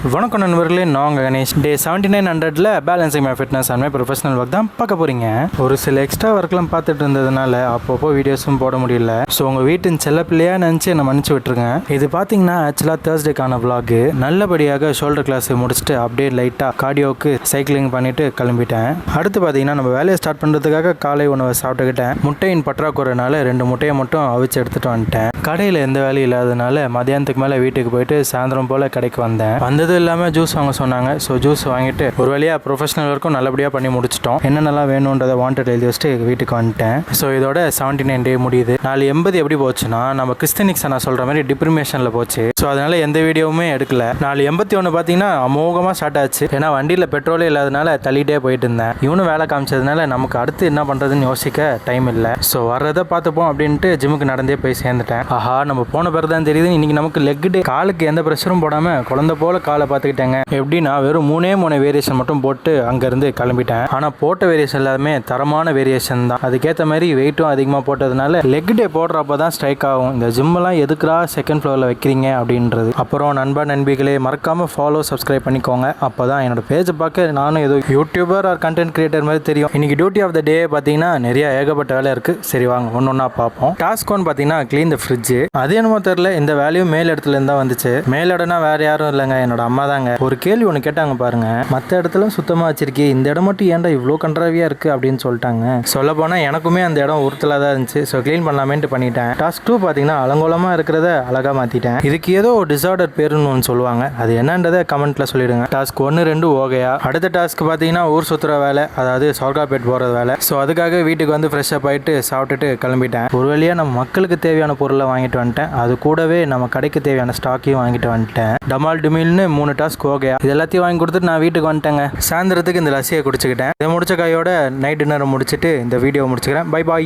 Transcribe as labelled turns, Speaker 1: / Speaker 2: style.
Speaker 1: வணக்கம் நண்பர்களே, நான் உங்கள் கணேஷ். டே 7900ல் balancing my fitness and my professional work தான் பார்க்க போகிறீங்க. ஒரு சில எக்ஸ்ட்ரா ஒர்க்லாம் பார்த்துட்டு இருந்ததுனால அப்பப்போ வீடியோஸும் போட முடியல. ஸோ உங்கள் வீட்டின் செல்ல பிள்ளையாக நினச்சி என்னை மன்னிச்சு விட்டுருங்க. இது பார்த்தீங்கன்னா ஆக்சுவலாக தேர்ஸ்டேக்கான vlog. நல்லபடியாக ஷோல்டர் கிளாஸ் முடிச்சுட்டு அப்படியே லைட்டாக கார்டியோவுக்கு சைக்கிளிங் பண்ணிவிட்டு கிளம்பிட்டேன். அடுத்து பார்த்தீங்கன்னா நம்ம வேலையை ஸ்டார்ட் பண்ணுறதுக்காக காலை உணவை சாப்பிட்டுக்கிட்டேன். முட்டையின் பற்றாக்குறைனால 2 முட்டையை மட்டும் அவிச்சு எடுத்துகிட்டு வந்துட்டேன். கடையில் எந்த வேலையும் இல்லாதனால மதியானத்துக்கு மேலே வீட்டுக்கு போயிட்டு சாயந்தரம் போல் கடைக்கு வந்தேன். அது இல்லாமல் ஜூஸ் வாங்க சொன்னாங்க. ஸோ ஜூஸ் வாங்கிட்டு ஒரு வழியாக ப்ரொஃபஷனல் ஒர்க்கும் நல்லபடியாக பண்ணி முடிச்சிட்டோம். என்னென்னலாம் வேணுன்றதை வாண்டட் எழுதி வச்சுட்டு வீட்டுக்கு வந்துட்டேன். ஸோ இதோட 79 டே முடியுது. 480 எப்படி போச்சுன்னா நம்ம கிறிஸ்டனிக்ஸ் நான் சொல்கிற மாதிரி டிப்ரிமேஷனில் போச்சு. ஸோ அதனால் எந்த வீடியோவுமே எடுக்கல. 481 பார்த்தீங்கன்னா அமோகமாக ஸ்டார்ட் ஆச்சு. ஏன்னா வண்டியில் பெட்ரோலே இல்லாதனால தள்ளிட்டே போயிட்டு இருந்தேன். இவனும் வேலை காமிச்சதுனால நமக்கு அடுத்து என்ன பண்ணுறதுன்னு யோசிக்க டைம் இல்லை. ஸோ வர்றதை பார்த்துப்போம் அப்படின்ட்டு ஜிம்முக்கு நடந்தே போய் சேர்ந்துட்டேன். ஆஹா, நம்ம போன பிறகு தான் தெரியுது இன்னைக்கு நமக்கு லெக் டே. காலுக்கு எந்த ப்ரெஷரும் போடாமல் குழந்தை போல காலை பார்த்துக்கிட்டேங்க. எப்படின்னா வெறும் 3 வேரியேஷன் மட்டும் போட்டு அங்கேருந்து கிளம்பிட்டேன். ஆனால் போட்ட வேரியேஷன் எல்லாமே தரமான வேரியேஷன் தான். அதுக்கேற்ற மாதிரி வெயிட்டும் அதிகமாக போட்டதுனால லெக் டே போடுறப்ப தான் ஸ்ட்ரைக் ஆகும். இந்த ஜிம்மெல்லாம் எதுக்குறா செகண்ட் ஃப்ளோரில் வைக்கிறீங்க அப்படின்றது. அப்புறம் நண்பிகளே, மறக்காமல் ஃபாலோ சப்ஸ்கிரைப் பண்ணிக்கோங்க. அப்போ தான் என்னோட பேஜை பார்க்க நானும் ஏதோ யூடியூபர் ஆர் கண்டென்ட் கிரியேட்டர் மாதிரி தெரியும். இன்னைக்கு டியூட்டி ஆஃப் த டே பார்த்தீங்கன்னா நிறைய ஏகப்பட்ட வேலை இருக்குது. சரி வாங்க ஒன்று பார்ப்போம். டாஸ்க் ஒன் பார்த்தீங்கன்னா க்ளீன் த ஃப்ரிட்ஜ். அது என்னமோ தெரியல, இந்த வேலையும் மேல் இடத்துல இருந்தா வந்துச்சு. மேல் இடம்னா வேற யாரும் இல்லைங்க, என்னோட அம்மா தாங்க. ஒரு கேள்வி ஒன்று கேட்டாங்க பாருங்க, மற்ற இடத்துல சுத்தமாக வச்சிருக்கே, இந்த இடம் மட்டும் ஏன்டா இவ்வளோ கன்றாவியா இருக்கு அப்படின்னு சொல்லிட்டாங்க. சொல்ல போனால் எனக்குமே அந்த இடம் உறுத்தலாக தான் இருந்துச்சு. ஸோ க்ளீன் பண்ணலாமேன்ட்டு பண்ணிட்டேன். டாஸ்க் 2 பார்த்தீங்கன்னா அலங்கோலமாக இருக்கிறத அழகாக மாற்றிட்டேன். இதுக்கு ஏதோ டிசார்டர் பேருன்னு ஒன்று சொல்லுவாங்க, அது என்னன்றதை கமெண்ட்ல சொல்லிடுங்க. டாஸ்க் 1, 2 ஓகேயா. அடுத்த டாஸ்க் பார்த்தீங்கன்னா ஊர் சுற்றுற வேலை, அதாவது சோர்காப்பேட் போகிற வேலை. ஸோ அதுக்காக வீட்டுக்கு வந்து ஃப்ரெஷ்ஷப் ஆகிட்டு சாப்பிட்டுட்டு கிளம்பிட்டேன். ஒரு வழியாக நம்ம மக்களுக்கு தேவையான பொருளை வாங்கிட்டு வந்துட்டேன். அது கூடவே நம்ம கடைக்கு தேவையான ஸ்டாக்கையும் வாங்கிட்டு வந்துட்டேன். டமால் டுமில்னு 3 டாஸ்க் ஓகே. இது எல்லாத்தையும் வாங்கி கொடுத்துட்டு நான் வீட்டுக்கு வந்துட்டேங்க. சாயந்தரத்துக்கு இந்த லஸ்ஸியை குடிச்சுக்கிட்டேன். இதை முடிச்ச கையோட நைட் டின்னர் முடிச்சுட்டு இந்த வீடியோ முடிச்சுக்கிறேன். Bye bye.